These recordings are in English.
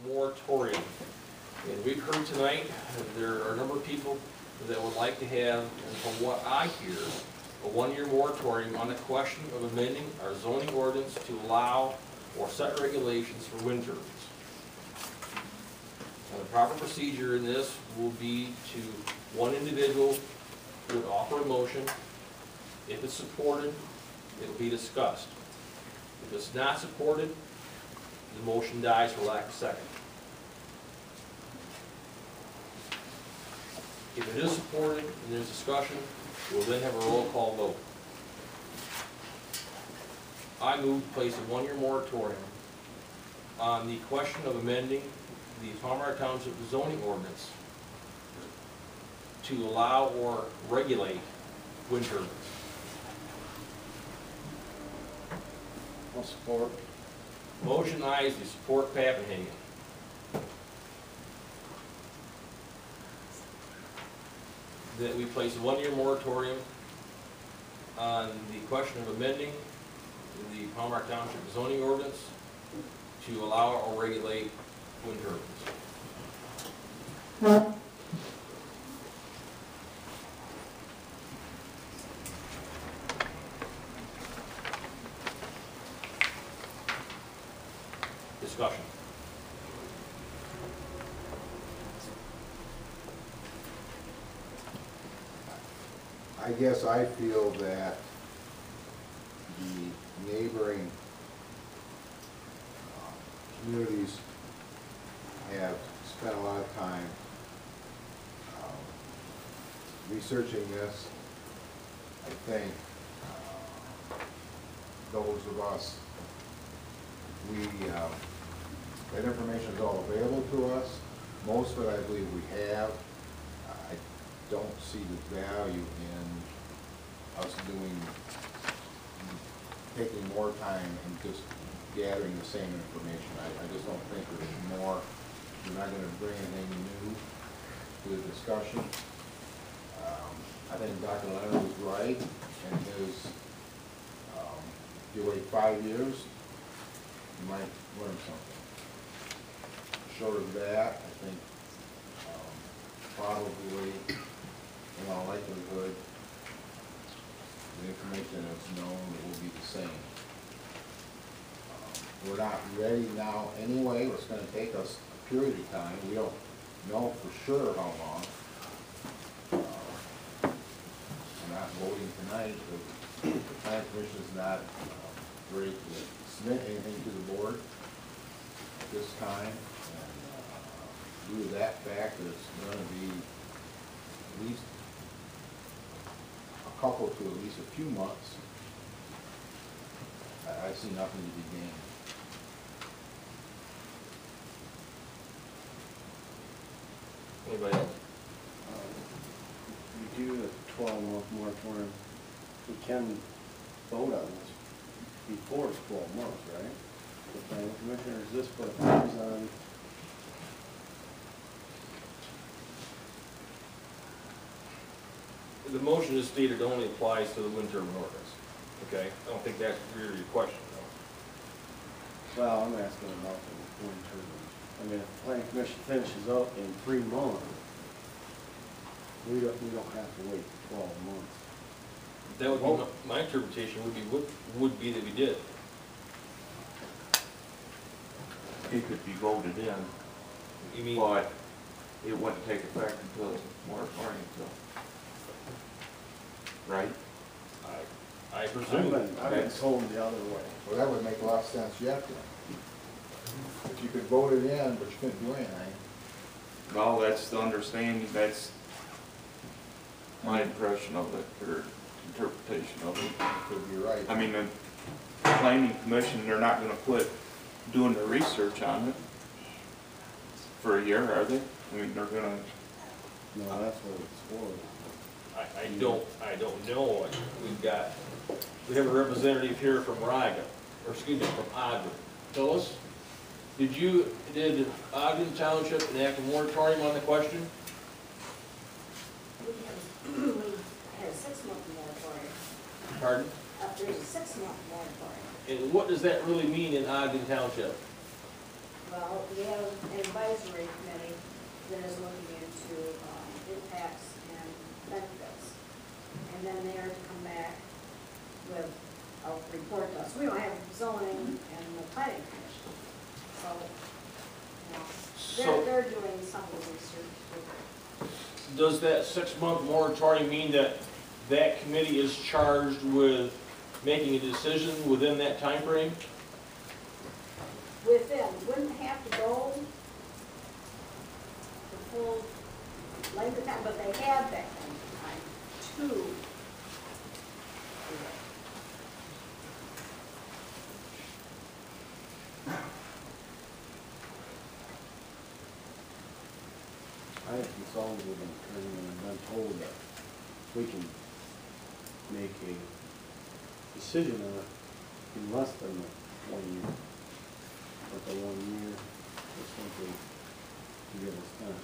moratorium. And we've heard tonight that there are a number of people that would like to have, and from what I hear, a one-year moratorium on the question of amending our zoning ordinance to allow or set regulations for wind turbines. Now, the proper procedure in this will be to one individual would offer a motion. If it's supported, it will be discussed. If it's not supported, the motion dies for lack of second. If it is supported and there's discussion, we'll then have a roll call vote. I move to place a one-year moratorium on the question of amending the Palmyra Township zoning ordinance to allow or regulate wind turbines. I'll support. Motion I is to support Pappenhagen. That we place a one-year moratorium on the question of amending the Palmyra Township zoning ordinance to allow or regulate wind turbines. Discussion. I guess I feel that the neighboring communities have spent a lot of time researching this. I think those of us, that information is all available to us. Most of it I believe we have. I don't see the value in us taking more time and just gathering the same information. I just don't think there's more. We're not going to bring anything new to the discussion. I think Dr. Leonard was right in his, if you wait 5 years, you might learn something. Short of that, I think probably, in all likelihood, the information that's known will be the same. We're not ready now anyway. It's going to take us a period of time. We don't know for sure how long. We're not voting tonight. The Planning Commission is not ready to submit anything to the board at this time. And due to that fact, it's going to be at least a couple to at least a few months. I see nothing to be gained. Anybody else? We do a 12-month moratorium. We can vote on this before it's 12 months, right? The planning commissioners, this put things on. The motion is stated only applies to the wind turbine ordinance. Okay? I don't think that's really your question, though. Well, I'm asking about the wind turbines. I mean, if the planning commission finishes up in 3 months, we don't have to wait 12 months. That would be my interpretation. Would be that we did. It could be voted in, You mean? but it wouldn't take effect until the moratorium, right? I presume. I've been told the other way. Well, that would make a lot of sense yet then. If you could vote it in, but you couldn't do anything. Well, that's the understanding, that's my impression of it, or interpretation of it. Could be right. I mean, the planning commission, they're not gonna quit doing their research on it for a year, are they? I mean, they're gonna... No, that's what it's for. I don't know. We have a representative here from Riga, or excuse me, from Ogden. Phyllis, did Ogden Township enact a moratorium on the question? We had a 6-month moratorium. Pardon? There's a 6-month moratorium. And what does that really mean in Ogden Township? Well, we have an advisory committee that is looking into impacts and benefits. And then they are to come back with a report to us. We don't have zoning and the planning commission. So, you know, So- they're doing some of the research. Does that 6-month moratorium mean that that committee is charged with making a decision within that time frame? Within, wouldn't have to go the full length of time, but they have that length of time to do it. I have consulted with an attorney and I've been told that we can make a decision on it in less than the 1 year. But the 1 year is simply to give us time.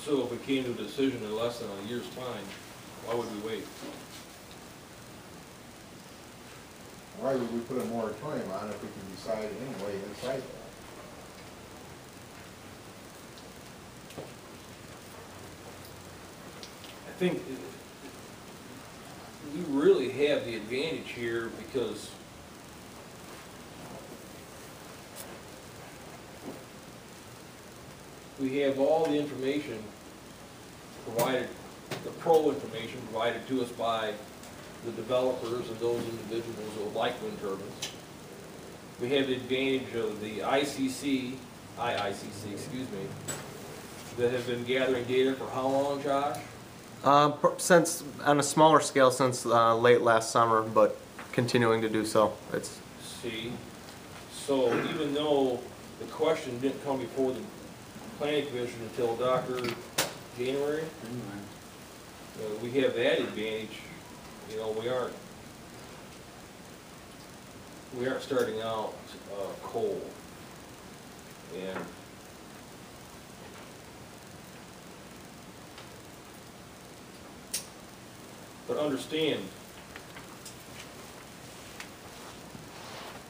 So if we came to a decision in less than a year's time, why would we wait? Why would we put a moratorium on if we can decide anyway inside that? I think we really have the advantage here because we have all the information provided, the pro information provided to us by the developers and those individuals who would like wind turbines. We have the advantage of the IICC, excuse me, that have been gathering data for how long, Josh? Since on a smaller scale since late last summer, but continuing to do so. It's See, so even though the question didn't come before the planning commission until January, we have that advantage. You know, we aren't starting out cold, and but understand,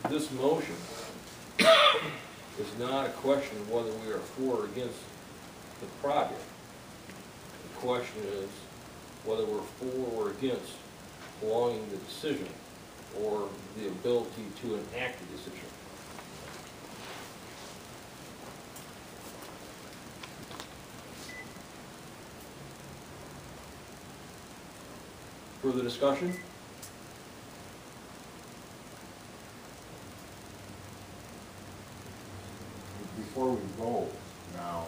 this motion is not a question of whether we are for or against the project. The question is whether we're for or against prolonging the decision or the ability to enact the decision. Further discussion? Before we go now,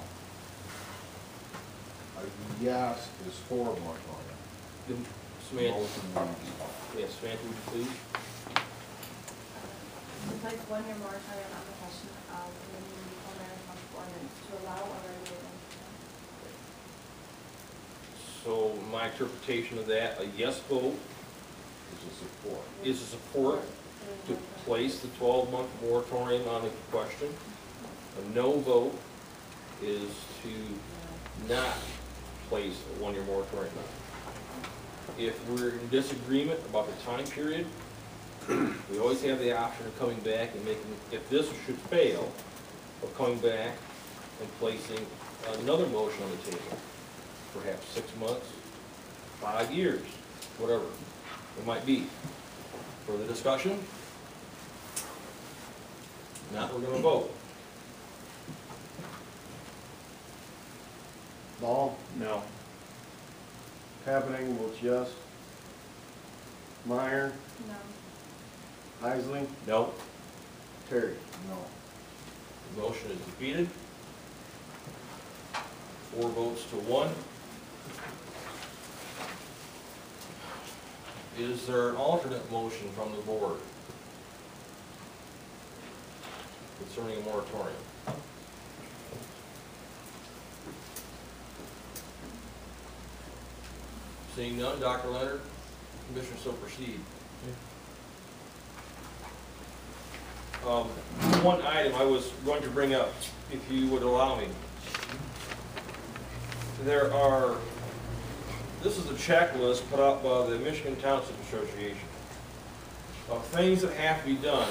a yes is for moratorium. Then, Samantha, Motion yes, Samantha, would you please? I'd like 1 year moratorium on the question of amending the Palmyra ordinance to allow a regulated. So my interpretation of that, a yes vote is a support. is a support to place the 12-month moratorium on the question. A no vote is to not place a 1-year moratorium on it. If we're in disagreement about the time period, we always have the option of coming back and making, if this should fail, of coming back and placing another motion on the table. Perhaps 6 months, 5 years, whatever it might be. Further discussion? Not, we're going to vote. Ball, No. Happening, votes yes. Meyer, No. Isley, No. Terry. No. The motion is defeated. 4 votes to 1. Is there an alternate motion from the board concerning a moratorium? Seeing none, Dr. Leonard, Commissioner, so proceed. One item I was going to bring up, if you would allow me. This is a checklist put out by the Michigan Township Association of things that have to be done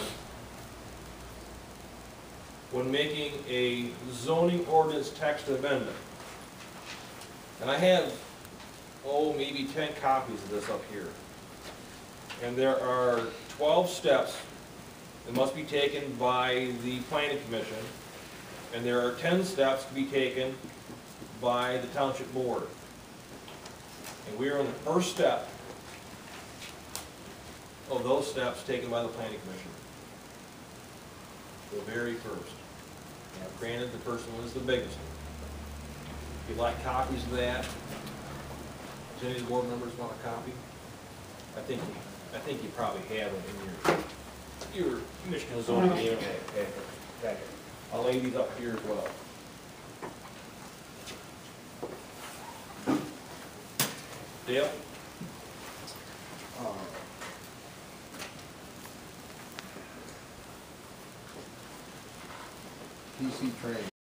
when making a zoning ordinance text amendment. And I have, maybe 10 copies of this up here. And there are 12 steps that must be taken by the planning commission, and there are 10 steps to be taken by the township board. And we are on the first step of those steps taken by the planning commission. The very first. Now, granted, the first one is the biggest. If you'd like copies of that, does any of the board members want a copy? I think you probably have it in your Michigan zoning packet. I'll lay these up here as well. Dale? PC training,